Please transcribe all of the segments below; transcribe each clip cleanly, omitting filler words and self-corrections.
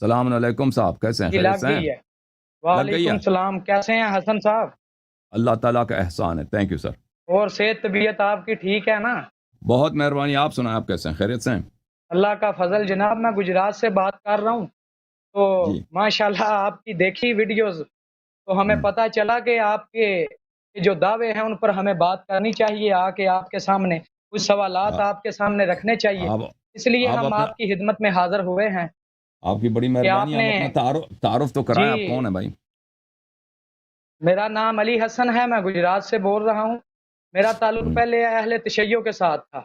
السلام علیکم صاحب، کیسے ہیں؟ جی خیریت لگ سے ہیں؟ گئی ہے۔ لگ گئی وعلیکم ہے؟ السلام، کیسے ہیں حسن صاحب؟ اللہ تعالیٰ کا احسان ہے، تھینک یو سر۔ اور صحت طبیعت آپ کی ٹھیک ہے نا؟ بہت مہربانی، آپ سنائیں، آپ کیسے ہیں؟ خیریت سے ہیں؟ اللہ کا فضل جناب، میں گجرات سے بات کر رہا ہوں، تو جی۔ ماشاءاللہ آپ کی دیکھی ویڈیوز تو ہمیں ہم، پتہ چلا کہ آپ کے جو دعوے ہیں ان پر ہمیں بات کرنی چاہیے، آ کے آپ کے سامنے کچھ سوالات آ- آپ کے سامنے رکھنے چاہیے، آپ اس لیے آپ ہم اپنا، آپ کی خدمت میں حاضر ہوئے ہیں آپ کی بڑی کہ آپ مہربانی، آپ نے اپنا تعارف تو کرائیں، آپ جی، کون ہیں بھائی؟ میرا نام علی حسن ہے، میں گجرات سے بول رہا ہوں۔ میرا تعلق ہم، پہلے اہل تشیع کے ساتھ تھا،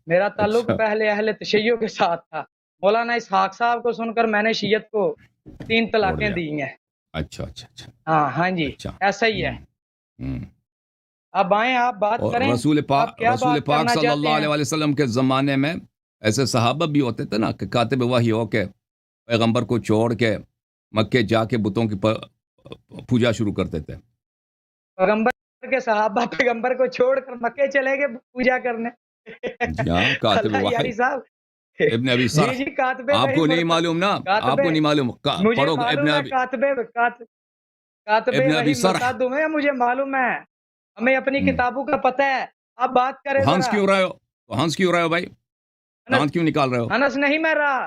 میرا تعلق اچھا پہلے اہل تشیع کے ساتھ تھا۔ مولانا اسحاق صاحب کو سن کر میں نے شیعت کو 3 چھوڑ طلاقیں دیا۔ دی ہیں۔ اچھا اچھا اچھا ہاں ہاں جی، اچھا۔ ایسا ہی ہے۔ ہم، ہم۔ اب آئیں، آپ بات اور کریں، آپ کیا رسول بات پاک کرنا صلی چاہتے اللہ ہیں؟ علیہ وسلم کے زمانے میں ایسے صحابہ بھی ہوتے تھے نا کہ کاتب وحی ہو کے پیغمبر کو چھوڑ کے مکے جا کے بتوں کی پوجا شروع کرتے تھے۔ پیغمبر کے صحابہ پیغمبر کو چھوڑ کر مکے چلے گئے پوجا کرنے؟ جی ہاں، کاتب اللہ وحی یاری صاحب، ابن ابی جی سرح۔ جی، کاتب آپ وہی کو نہیں مرتد، معلوم نا؟ آپ کاتب، کو نہیں معلوم؟ مجھے پڑھو ابن معلوم ہے ابی، کاتب ابن ابی وہی سرح۔ مرتد ہوئے ہیں، مجھے معلوم ہے، ہمیں اپنی ہم، کتابوں کا پتہ ہے۔ آپ بات کریں تو ہنس ذرا۔ کیوں رہے ہو؟ تو ہنس کیوں رہے ہو بھائی؟ انس، دانت کیوں نکال رہے ہو؟ انس نہیں میں رہا،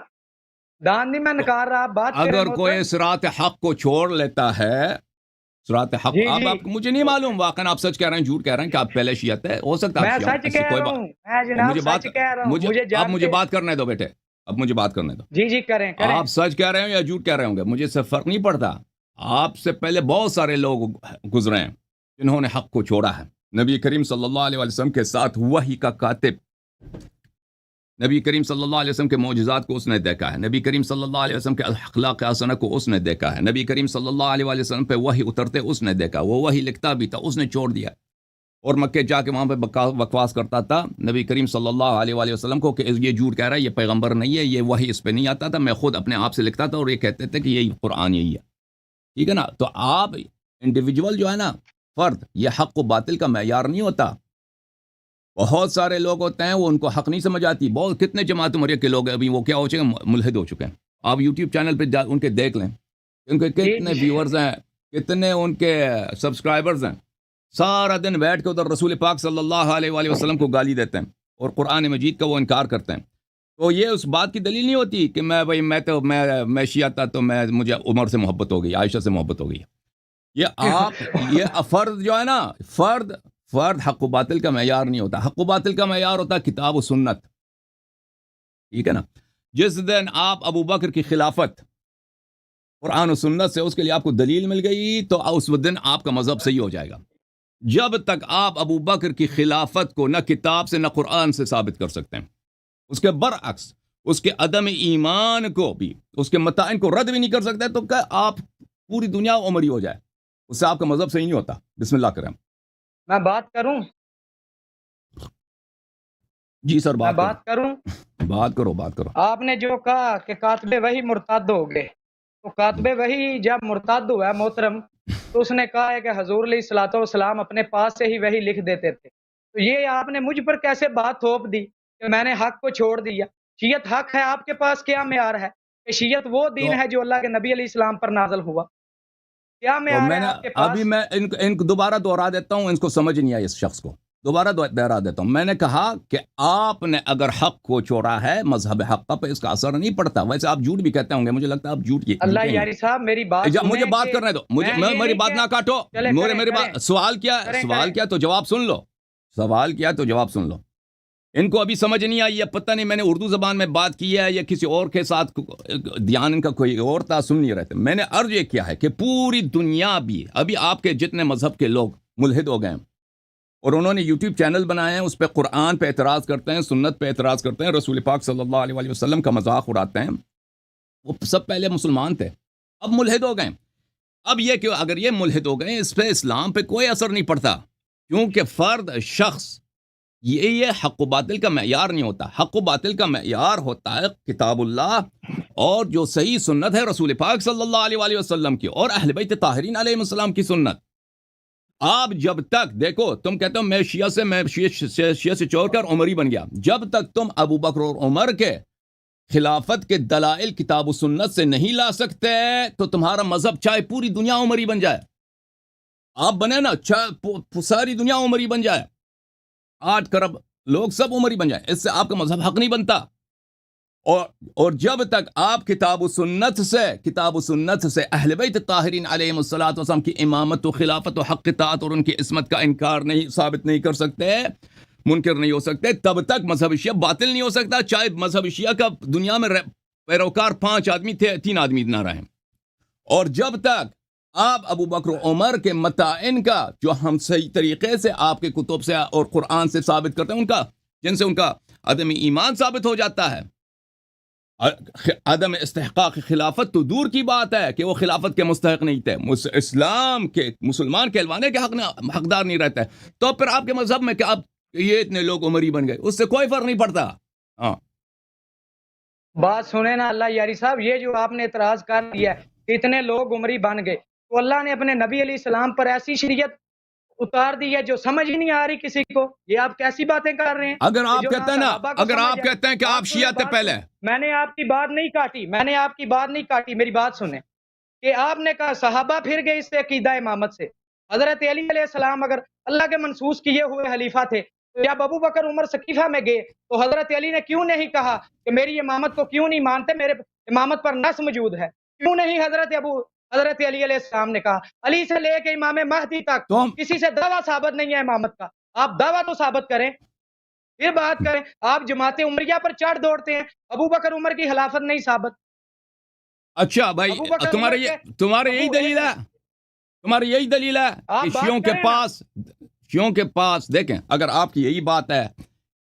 دان نہیں میں تو نکال رہا، آپ بات کریں اگر کوئی محترم۔ صراط حق کو چھوڑ لیتا ہے، صراط حق، جی جی، آپ مجھے نہیں معلوم واقعا آپ سچ کہہ رہے ہیں جھوٹ کہہ رہے ہیں کہ آپ پہلے شیعت ہے، ہو سکتا ہے آپ میں شیعہ ہوں، سچ ایسی کہہ کوئی رہا بات۔ ہوں، میں اور جناب سچ کہہ رہا ہوں، مجھے اب مجھے جانتے۔ بات کرنے دو بیٹے، اب مجھے بات کرنے دو۔ جی جی، کریں کریں۔ آپ سچ کہہ رہے ہو یا جھوٹ کہہ رہے ہوں گے، مجھے اس سے فرق نہیں پڑتا۔ آپ سے پہلے بہت سارے لوگ گزرے ہیں جنہوں نے حق کو چھوڑا ہے۔ نبی کریم صلی اللہ علیہ وسلم کے ساتھ وحی کا کاتب، نبی کریم صلی اللہ علیہ وسلم کے معجزات کو اس نے دیکھا ہے، نبی کریم صلی اللہ علیہ وسلم کے اخلاق حسنہ کو اس نے دیکھا ہے، نبی کریم صلی اللہ علیہ وسلم پہ وحی اترتے اس نے دیکھا، وہ وحی لکھتا بھی تھا، اس نے چھوڑ دیا، اور مکے جا کے وہاں پہ بکواس کرتا تھا نبی کریم صلی اللہ علیہ وسلم کو کہ یہ جھوٹ کہہ رہا ہے، یہ پیغمبر نہیں ہے، یہ وحی اس پہ نہیں آتا تھا، میں خود اپنے آپ سے لکھتا تھا، اور یہ کہتے تھے کہ یہ قرآن یہی ہے۔ ٹھیک ہے نا؟ تو آپ انڈیویجول جو ہے نا، فرد، یہ حق و باطل کا معیار نہیں ہوتا۔ بہت سارے لوگ ہوتے ہیں وہ ان کو حق نہیں سمجھ آتی، بہت کتنے جماعت مرے کے لوگ ہیں ابھی، وہ کیا ہو چکے ہیں، ملحد ہو چکے ہیں۔ آپ یوٹیوب چینل پہ ان کے دیکھ لیں، ان کے جی کتنے جی، ویورز ہیں، کتنے ان کے سبسکرائبرز ہیں، سارا دن بیٹھ کے ادھر رسول پاک صلی اللہ علیہ وآلہ وسلم کو گالی دیتے ہیں اور قرآن مجید کا وہ انکار کرتے ہیں۔ تو یہ اس بات کی دلیل نہیں ہوتی کہ میں شیعہ تھا تو مجھے عمر سے محبت ہو گئی، عائشہ سے محبت ہو گئی۔ یہ فرد جو ہے نا، فرد حق و باطل کا معیار نہیں ہوتا، حق و باطل کا معیار ہوتا ہے کتاب و سنت۔ ٹھیک ہے نا؟ جس دن آپ ابو بکر کی خلافت قرآن و سنت سے اس کے لیے آپ کو دلیل مل گئی تو اس دن آپ کا مذہب صحیح ہو جائے گا۔ جب تک آپ ابو بکر کی خلافت کو نہ کتاب سے نہ قرآن سے ثابت کر سکتے ہیں، اس کے برعکس اس کے عدم ایمان کو بھی، اس کے متائن کو رد بھی نہیں کر سکتے، تو کہ آپ پوری دنیا عمری ہو جائے، اس سے آپ کا مذہب صحیح نہیں ہوتا۔ بسم اللہ کریں۔ میں بات کروں، جی سر، میں بات بات کروں۔ کرو، بات کرو۔ آپ نے جو کہا کہ کاتب وہی مرتد ہو گئے، تو کاتب وہی جب مرتد ہوا ہے محترم، تو اس نے کہا ہے کہ حضور علیہ الصلوۃ والسلام اپنے پاس سے ہی وہی لکھ دیتے تھے، تو یہ آپ نے مجھ پر کیسے بات تھوپ دی کہ میں نے حق کو چھوڑ دیا؟ شیعت حق ہے، آپ کے پاس کیا معیار ہے کہ شیعت وہ دین تو ہے جو اللہ کے نبی علیہ السلام پر نازل ہوا؟ کیا معیار میں ہے نے آپ کے ابھی پاس؟ میں ان کو دوبارہ دوہرا دیتا ہوں، ان کو سمجھ نہیں آئی، اس شخص کو دوبارہ دوہرا دیتا ہوں۔ میں نے کہا کہ آپ نے اگر حق کو چھوڑا ہے، مذہب حق پہ اس کا اثر نہیں پڑتا۔ ویسے آپ جھوٹ بھی کہتے ہوں گے، مجھے لگتا ہے آپ اللہ جھوٹے ہی یاری صاحب میری بات ہیں۔ مجھے سنیں بات کہ کرنے دو، میں یہ میری نہیں بات کہ نہ کاٹو۔ چلے میری کریں بات، سوال کریں کیا تو جواب سن لو، سوال کیا تو جواب سن لو۔ ان کو ابھی سمجھ نہیں آئی ہے، پتہ نہیں میں نے اردو زبان میں بات کی ہے یا کسی اور کے ساتھ دھیان ان کا کوئی اور تھا، سن نہیں رہتے۔ میں نے عرض یہ کیا ہے کہ پوری دنیا بھی ابھی آپ کے جتنے مذہب کے لوگ ملحد ہو گئے ہیں اور انہوں نے یوٹیوب چینل بنائے ہیں، اس پہ قرآن پہ اعتراض کرتے ہیں، سنت پہ اعتراض کرتے ہیں، رسول پاک صلی اللہ علیہ وآلہ وسلم کا مذاق اڑاتے ہیں، وہ سب پہلے مسلمان تھے، اب ملحد ہو گئے۔ اب یہ کہ اگر یہ ملحد ہو گئے، اس پہ اسلام پہ کوئی اثر نہیں پڑتا، کیونکہ فرد، شخص، یہ حق و باطل کا معیار نہیں ہوتا۔ حق و باطل کا معیار ہوتا ہے کتاب اللہ اور جو صحیح سنت ہے رسول پاک صلی اللہ علیہ وآلہ وسلم کی اور اہل بیت طاہرین علیہ السلام کی سنت۔ آپ جب تک دیکھو، تم کہتے ہو میں شیعہ سے چھوڑ کر عمری بن گیا، جب تک تم ابو بکر اور عمر کے خلافت کے دلائل کتاب و سنت سے نہیں لا سکتے تو تمہارا مذہب چاہے پوری دنیا عمری بن جائے، آپ بنے نا، چاہے ساری دنیا عمری بن جائے، 8 ارب لوگ سب عمری بن جائے، اس سے آپ کا مذہب حق نہیں بنتا۔ اور جب تک آپ کتاب و سنت سے اہل بیت طاہرین علیہم الصلوۃ والسلام کی امامت و خلافت و حق اطاعت اور ان کی عصمت کا انکار نہیں ثابت نہیں کر سکتے، منکر نہیں ہو سکتے، تب تک مذہب شیعہ باطل نہیں ہو سکتا، چاہے مذہب شیعہ کا دنیا میں پیروکار 5 آدمی تھے، 3 آدمی نہ رہیں۔ اور جب تک آپ ابو بکر و عمر کے متائن کا جو ہم صحیح طریقے سے آپ کے کتب سے اور قرآن سے ثابت کرتے ہیں، جن سے ان کا عدم ایمان ثابت ہو جاتا ہے، عدم استحقاق خلافت تو دور کی بات ہے کہ وہ خلافت کے مستحق نہیں تھے، اسلام کے مسلمان کہلوانے کے حقدار نہیں رہتے، تو پھر آپ کے مذہب میں کہ آپ یہ اتنے لوگ عمری بن گئے، اس سے کوئی فرق نہیں پڑتا۔ ہاں بات سنیں نا اللہ یاری صاحب، یہ جو آپ نے اعتراض کر دیا ہے کہ اتنے لوگ عمری بن گئے، تو اللہ نے اپنے نبی علیہ السلام پر ایسی شریعت اتار دی ہے جو سمجھ ہی نہیں آ رہی کسی کو۔ یہ آپ کیسی باتیں کر رہے ہیں؟ اگر آپ جو کہتے ہیں نا، صحابہ کو اگر سمجھ آپ ہے۔ کہتے ہیں کہ آپ شیعہ تھے پہلے، میں نے آپ کی بات نہیں کاٹی، میری بات سنیں کہ آپ نے کہا صحابہ پھر گئے اس سے عقیدہ امامت سے، حضرت علی علیہ السلام اگر اللہ کے منصوص کیے ہوئے خلیفہ تھے، تو جب ابو بکر عمر سقیفہ میں گئے تو حضرت علی نے کیوں نہیں کہا کہ میری امامت کو کیوں نہیں مانتے، میرے امامت پر نص موجود ہے؟ کیوں نہیں حضرت علی علیہ السلام نے کہا؟ علی سے لے کے امام مہدی تک کسی سے دعویٰ ثابت نہیں ہے امامت کا، آپ دعویٰ تو ثابت کریں پھر بات کریں۔ آپ جماعت عمریہ پر چڑھ دوڑتے ہیں، ابو بکر عمر کی خلافت نہیں ثابت۔ اچھا بھائی، ابو بکر تمہارے عمر کے تمہارے یہی دلیل ہے، تمہاری یہی دلیل ہے آپ کہ بات شیعوں کے پاس دیکھیں، اگر آپ کی یہی بات ہے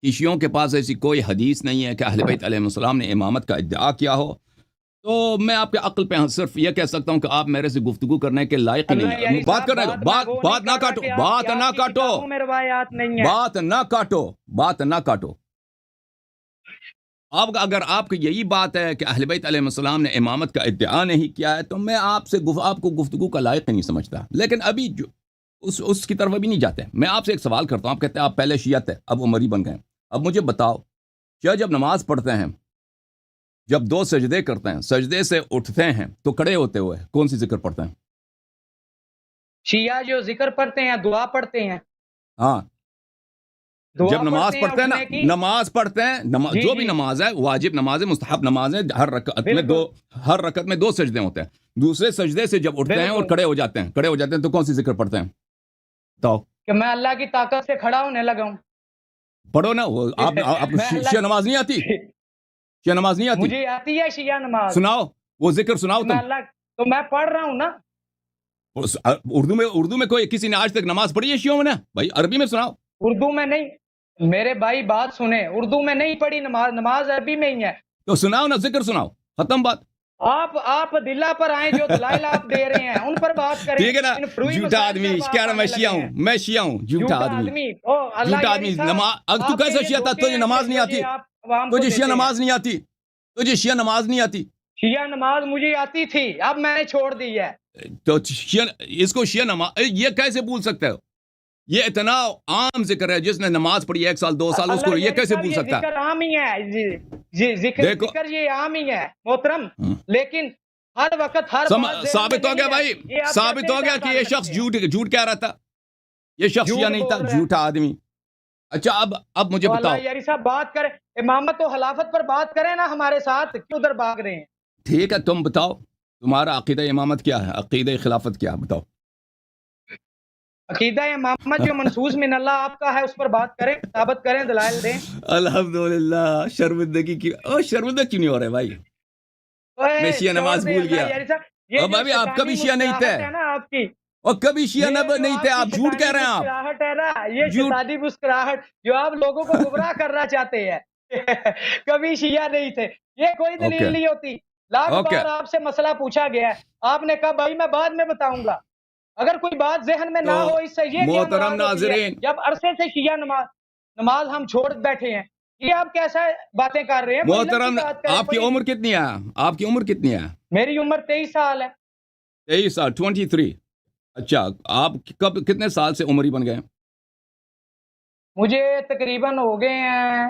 کہ شیعوں کے پاس ایسی کوئی حدیث نہیں ہے کہ اہل بیت علیہ السلام نے امامت کا ادعا کیا ہو، تو میں آپ کے عقل پہ صرف یہ کہہ سکتا ہوں کہ آپ میرے سے گفتگو کرنے کے لائق ہی نہیں ہیں۔ بات کرنے دو، بات نہ کاٹو، بات نہ کاٹو۔ اب اگر آپ کی یہی بات ہے کہ اہل بیت علیہ السلام نے امامت کا ادعا نہیں کیا ہے، تو میں آپ کو گفتگو کا لائق ہی نہیں سمجھتا، لیکن ابھی اس کی طرف ابھی نہیں جاتے۔ میں آپ سے ایک سوال کرتا ہوں، آپ کہتے ہیں آپ پہلے شیعہ تھے، اب عمری بن گئے، اب مجھے بتاؤ، شیعہ جب نماز پڑھتے ہیں، جب 2 سجدے کرتے ہیں، سجدے سے اٹھتے ہیں تو کھڑے ہوتے ہوئے کون سی ذکر پڑھتے ہیں؟ شیعہ جو ذکر پڑھتے ہیں دعا پڑھتے ہیں۔ ہاں، جب نماز پڑھتے ہیں نا، نماز پڑھتے ہیں، جو بھی نماز ہے، واجب نماز ہے، مستحب نماز ہے، ہر رکعت میں 2 سجدے ہوتے ہیں، دوسرے سجدے سے جب اٹھتے ہیں اور کھڑے ہو جاتے ہیں تو کون سی ذکر پڑھتے ہیں؟ بتاؤ کہ میں اللہ کی طاقت سے کھڑا ہونے لگا ہوں۔ پڑھو نا، وہ آپ شیعہ نماز نہیں آتی؟ شیعہ نماز نہیں آتی؟ مجھے آتی ہے شیعہ نماز۔ سناؤ وہ ذکر، سناؤ تم۔ تو میں پڑھ رہا ہوں نا۔ اردو میں کوئی کسی نے آج تک نماز پڑھی ہے شیعوں میں؟ نا بھائی عربی میں سناؤ۔ اردو میں نہیں، میرے بھائی بات سنیں، اردو میں نہیں پڑھی نماز عربی میں ہی ہے۔ تو سناؤ نا، ذکر سناؤ، ختم بات۔ آپ دلہ پر آئیں، جو دلائل آپ دے رہے ہیں ان پر بات کریں۔ ٹھیک ہے نا، جھوٹا آدمی کہہ رہا میں شیعہ ہوں، جھوٹا آدمی۔ تو کیسے شیعہ تھا؟ تجھے نماز نہیں آتی؟ تجھے شیعہ نماز نہیں آتی؟ شیعہ نماز مجھے آتی تھی، اب میں نے چھوڑ دی ہے۔ تو اس کو شیعہ نماز یہ کیسے بھول سکتے ہو؟ یہ اتنا عام ذکر ہے، جس نے نماز پڑھی 1 سال 2 سال، اس کو یہ کیسے بھول سکتا ہے؟ ذکر عام ہی ہے، ذکر یہ عام ہی ہے محترم، لیکن ہر وقت ہر ثابت ہو گیا بھائی، ثابت ہو گیا کہ یہ شخص جھوٹ کہہ رہا تھا، یہ شخص شیعہ نہیں تھا، جھوٹا آدمی۔ اچھا اب مجھے بتاؤ، یاری صاحب بات کریں، امامت و خلافت پر بات کریں نا ہمارے ساتھ، کیوں ادھر بھاگ رہے ہیں؟ ٹھیک ہے، تم بتاؤ تمہارا عقیدہ امامت کیا ہے، عقیدہ خلافت کیا ہے، بتاؤ۔ عقیدہ امامت جو منصوص من اللہ آپ کا ہے، اس پر بات کریں، ثابت کریں، دلائل دیں۔ الحمدللہ، شرمندگی کی شرمندہ کیوں نہیں ہو رہے بھائی؟ میں شیعہ نماز بھول گیا۔ اب ابھی آپ کبھی شیعہ نہیں تھے، اور کبھی شیعہ نہیں تھے، آپ جھوٹ کہہ رہے ہیں۔ آپ ہے نا، یہ شیطانی مسکراہٹ جو آپ لوگوں کو گمراہ کرنا چاہتے ہیں، کبھی شیعہ نہیں تھے، یہ کوئی دلیل نہیں ہوتی۔ لاکھ بار آپ سے مسئلہ پوچھا گیا ہے، آپ نے کہا بھائی میں بعد میں بتاؤں گا۔ اگر کوئی بات ذہن میں نہ ہو، اس سے یہ محترم ناظرین، جب عرصے سے شیعہ نماز ہم چھوڑ بیٹھے ہیں، یہ آپ کیسا باتیں کر رہے ہیں؟ محترم، آپ کی عمر کتنی ہے؟ آپ کی عمر کتنی ہے؟ میری عمر 23 سال ہے۔ 23 سال، 23۔ اچھا، آپ کتنے سال سے عمری بن گئے؟ مجھے تقریباً ہو گئے ہیں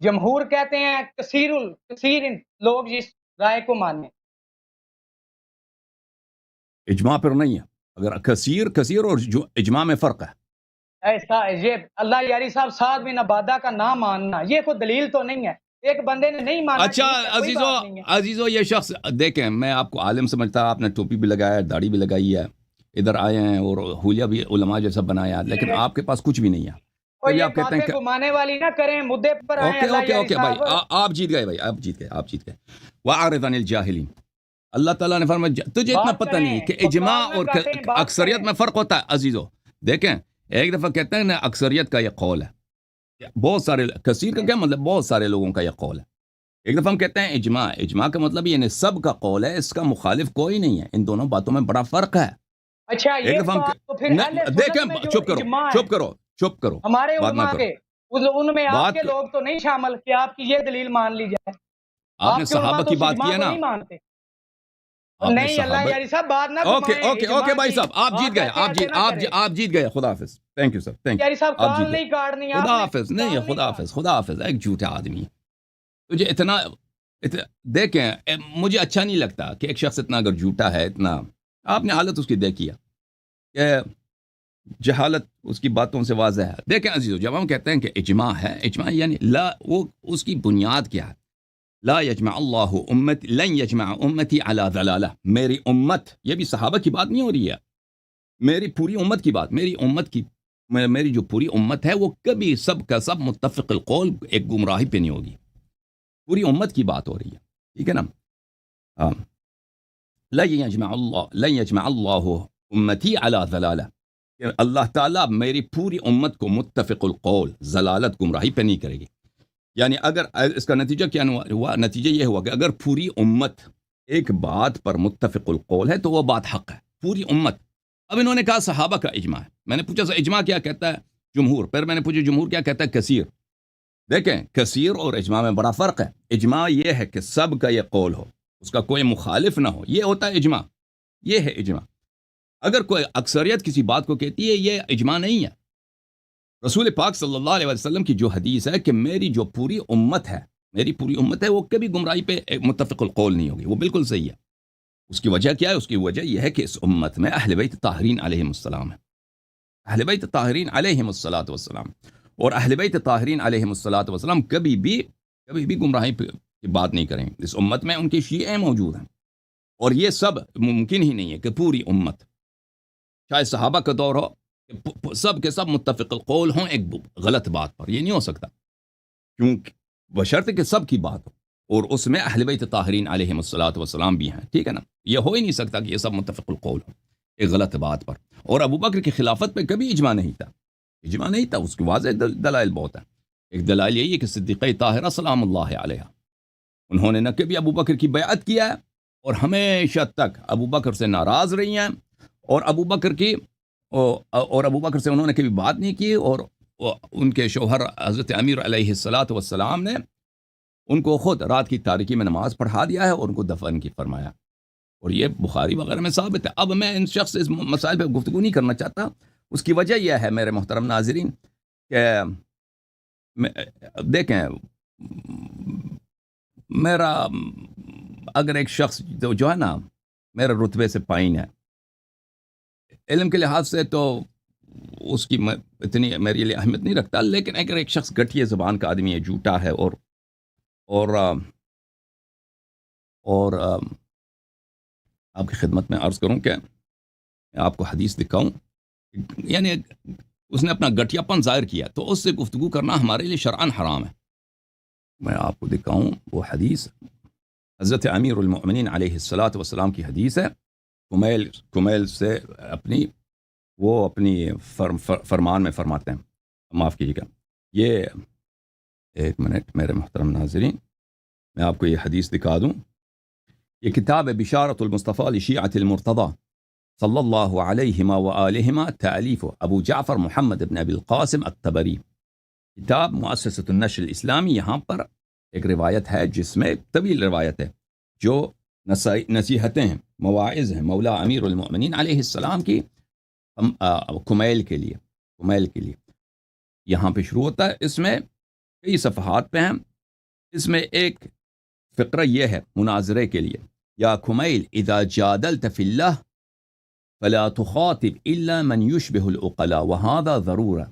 جمہور کہتے ہیں کثیر لوگ جس رائے کو مانیں. اجماع پر نہیں ہے. اگر کثیر اور جو اجماع میں فرق ہے. ایسا یہ اللہ یاری صاحب سعد بن عبادہ کا نہ ماننا یہ کوئی دلیل تو نہیں ہے. ایک بندے نے نہیں مانا. اچھا عزیزو یہ شخص دیکھیں، میں آپ کو عالم سمجھتا، آپ نے ٹوپی بھی لگایا، داڑھی بھی لگائی ہے، ادھر آئے ہیں اور حلیہ بھی علماء جیسا بنایا، لیکن آپ کے پاس کچھ بھی نہیں ہے. اور یہ یہ آپ کہتے ہیں باتیں کہ گھمانے والی نہ کریں، مدے پر آئیں. اوکے بھائی، آپ جیت گئے بھائی، آپ جیت گئے. وَأَعْرِضْ عَنِ الْجَاهِلِينَ. اللہ تعالیٰ نے فرمایا تجھے اتنا پتہ نہیں کہ اجماع اور اکثریت میں فرق ہوتا ہے. عزیزو دیکھیں، ایک دفعہ کہتے ہیں نا اکثریت کا یہ قول ہے، بہت سارے، کثیر کا کیا مطلب؟ بہت سارے لوگوں کا یہ قول ہے. ایک دفعہ ہم کہتے ہیں اجماع کا مطلب یعنی سب کا قول ہے، اس کا مخالف کوئی نہیں ہے. ان دونوں باتوں میں بڑا فرق ہے. اچھا ایک دفعہ ہم دیکھیں، چپ کرو ہمارے بات نہ علماء کرو. کے ان میں آپ کے لوگ تو نہیں شامل کہ آپ کی یہ دلیل مان لی جائے. آپ نے صحابہ کی بات کی ہے نا، نہیں مانتے. نہیں اللہ یاری صاحب بات نہ اوکے بھائی صاحب، آپ جیت گئے، آپ جیت گئے. خدا حافظ. تھینک یو سر، تھینک یاری صاحب یو. کال نہیں کاٹنی. خدا حافظ. نہیں، خدا حافظ. ایک جھوٹا آدمی تجھے اتنا دیکھیں، مجھے اچھا نہیں لگتا کہ ایک شخص اتنا اگر جھوٹا ہے، اتنا آپ نے حالت اس کی دیکھی ہے کہ جہالت اس کی باتوں سے واضح ہے. دیکھیں عزیزو، جب ہم کہتے ہیں کہ اجماع ہے، اجماع یعنی لا، وہ اس کی بنیاد کیا ہے؟ لا یجمع اللہ امت لن یجمع امتی علی ضلالہ. میری امت، یہ بھی صحابہ کی بات نہیں ہو رہی ہے، میری پوری امت کی بات. میری جو پوری امت ہے وہ کبھی سب کا سب متفق القول ایک گمراہی پہ نہیں ہوگی. پوری امت کی بات ہو رہی ہے، ٹھیک ہے نا؟ لن یجمع اللہ امتی علی ضلالہ. اللہ تعالیٰ میری پوری امت کو متفق القول، ضلالت، گمراہی پہ نہیں کرے گی. یعنی اگر اس کا نتیجہ کیا ہوا؟ نتیجہ یہ ہوا کہ اگر پوری امت ایک بات پر متفق القول ہے تو وہ بات حق ہے. پوری امت. اب انہوں نے کہا صحابہ کا اجماع ہے. میں نے پوچھا اجماع کیا کہتا ہے؟ جمہور. پھر میں نے پوچھا جمہور کیا کہتا ہے؟ کثیر. دیکھیں، کثیر اور اجماع میں بڑا فرق ہے. اجماع یہ ہے کہ سب کا یہ قول ہو، اس کا کوئی مخالف نہ ہو، یہ ہوتا ہے اجماع. یہ ہے اجماع. اگر کوئی اکثریت کسی بات کو کہتی ہے، یہ اجماع نہیں ہے. رسول پاک صلی اللہ علیہ وسلم کی جو حدیث ہے کہ میری جو پوری امت ہے وہ کبھی گمراہی پہ متفق القول نہیں ہوگی، وہ بالکل صحیح ہے. اس کی وجہ کیا ہے؟ اس کی وجہ یہ ہے کہ اس امت میں اہل بیت طاہرین علیہم السلام ہے. اہل بیت طاہرین علیہم الصلاۃ والسلام. اور اہل بیت طاہرین علیہم الصلاۃ والسلام کبھی بھی گمراہی کی بات نہیں کریں. اس امت میں ان کے شیعہ موجود ہیں، اور یہ سب ممکن ہی نہیں ہے کہ پوری امت، چاہے صحابہ کا دور ہو، سب کے سب متفق القول ہوں ایک غلط بات پر. یہ نہیں ہو سکتا، کیونکہ بشرط کہ سب کی بات ہو، اور اس میں اہل بیت طاہرین علیہم الصلاۃ والسلام بھی ہیں. ٹھیک ہے نا؟ یہ ہو ہی نہیں سکتا کہ یہ سب متفق القول ہوں ایک غلط بات پر. اور ابو بکر کی خلافت پہ کبھی اجماع نہیں تھا. اس کی واضح دلائل بہت ہیں. ایک دلائل یہی ہے کہ صدیقہ طاہرہ سلام اللہ علیہ، انہوں نے نہ کبھی ابو بکر کی بیعت کیا ہے، اور ہمیشہ تک ابو بکر سے ناراض رہی ہیں، اور ابو بکر سے انہوں نے کبھی بات نہیں کی. اور ان کے شوہر حضرت امیر علیہ الصلاۃ والسلام نے ان کو خود رات کی تاریکی میں نماز پڑھا دیا ہے اور ان کو دفن کی فرمایا. اور یہ بخاری وغیرہ میں ثابت ہے. اب میں ان شخص اس مسائل پہ گفتگو نہیں کرنا چاہتا. اس کی وجہ یہ ہے میرے محترم ناظرین کہ دیکھیں، میرا اگر ایک شخص جو ہے نا میرے رتبے سے پائن ہے، علم کے لحاظ سے تو اس کی اتنی میرے لیے اہمیت نہیں رکھتا، لیکن اگر ایک شخص گٹھیے زبان کا آدمی ہے، جھوٹا ہے، اور آپ کی خدمت میں عرض کروں کہ آپ کو حدیث دکھاؤں، یعنی اس نے اپنا گٹھیا پن ظاہر کیا، تو اس سے گفتگو کرنا ہمارے لیے شرعاً حرام ہے. میں آپ کو دکھاؤں وہ حدیث، حضرت امیر المؤمنین علیہ الصلاۃ والسلام کی حدیث ہے. کمیل سے اپنی فرمان میں فرماتے ہیں، معاف کیجیے گا، یہ ایک منٹ میرے محترم ناظرین، میں آپ کو یہ حدیث دکھا دوں. یہ کتاب ہے بشارت المصطفیٰ لشیعۃ المرتضیٰ صلی اللہ علیہما وآلہما، تالیف ابو جعفر محمد بن ابی القاسم الطبری. کتاب مؤسسۃ النشر الاسلامی. یہاں پر ایک روایت ہے جس میں طویل روایت ہے، جو نصیحتیں ہیں، مواعظ ہیں مولا امیر المؤمنین علیہ السلام کی کمیل کے لیے. یہاں پہ شروع ہوتا ہے. اس میں کئی صفحات پہ ہیں. اس میں ایک فقرہ یہ ہے مناظرے کے لیے. یا کمیل اذا جادلت فی اللہ فلا تخاطب الا من يشبه العقلاء وهذا ضرورہ.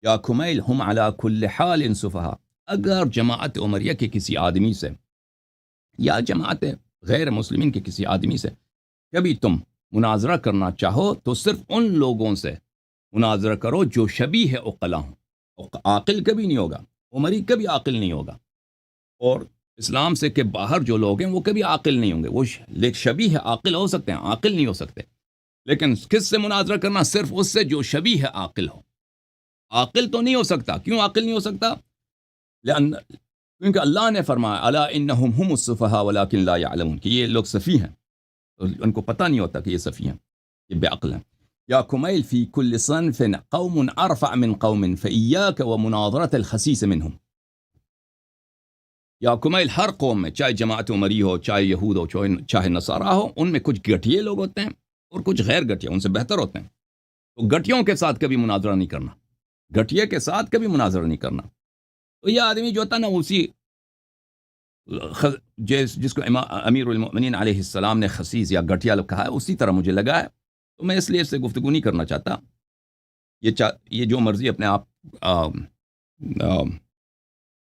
یا کمیل ہم علی کل حال سفہاء. اگر جماعت عمریہ کے کسی آدمی سے یا جماعت غیر مسلمین کے کسی آدمی سے کبھی تم مناظرہ کرنا چاہو تو صرف ان لوگوں سے مناظرہ کرو جو شبیہ عقلاء ہوں. عاقل کبھی نہیں ہوگا، عمری کبھی عاقل نہیں ہوگا، اور اسلام سے کے باہر جو لوگ ہیں وہ کبھی عاقل نہیں ہوں گے. وہ شبیہ عاقل ہو سکتے ہیں، عاقل نہیں ہو سکتے. لیکن کس سے مناظرہ کرنا؟ صرف اس سے جو شبیہ عاقل ہو. عاقل تو نہیں ہو سکتا. کیوں عاقل نہیں ہو سکتا؟ کیونکہ اللہ نے فرمایا الا انہم هم السفہاء ولکن لا یعلمون، کہ یہ لوگ سفیہ ہیں، ان کو پتہ نہیں ہوتا کہ یہ سفیہ ہیں، یہ بے عقل ہیں. یا کمیل فی کل صنف قوم ارفع من قوم فإیاک ومناظرة الخسیس منہم. یا کمیل ہر قوم میں، چاہے جماعت عمری ہو، چاہے یہود ہو، چاہے نصارہ ہو، ان میں کچھ گٹھیے لوگ ہوتے ہیں اور کچھ غیر گٹھیے، ان سے بہتر ہوتے ہیں. تو گٹھیوں کے ساتھ کبھی مناظرہ نہیں کرنا، گٹھیے کے ساتھ کبھی مناظرہ نہیں کرنا. تو یہ آدمی جو ہوتا نا اسی جس کو امیر المؤمنین علیہ السلام نے خسیس یا گٹھیا کہا ہے، اسی طرح مجھے لگا ہے. تو میں اس لیے اس سے گفتگو نہیں کرنا چاہتا. یہ جو مرضی اپنے آپ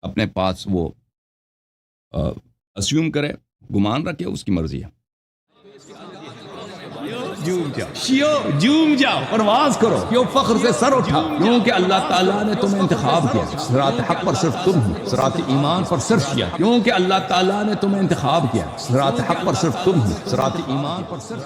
اپنے پاس وہ اسیوم کرے، گمان رکھے، اس کی مرضی ہے. جھوم جاؤ، پرواز کرو، کیوں فخر سے سر اٹھا، کیونکہ اللہ تعالیٰ نے تمہیں انتخاب کیا. صراط حق پر صرف تم ہو، صراط ایمان پر صرف کیا، کیونکہ اللہ تعالیٰ نے تمہیں انتخاب کیا. صراط حق پر صرف تم ہو، صراط ایمان پر صرف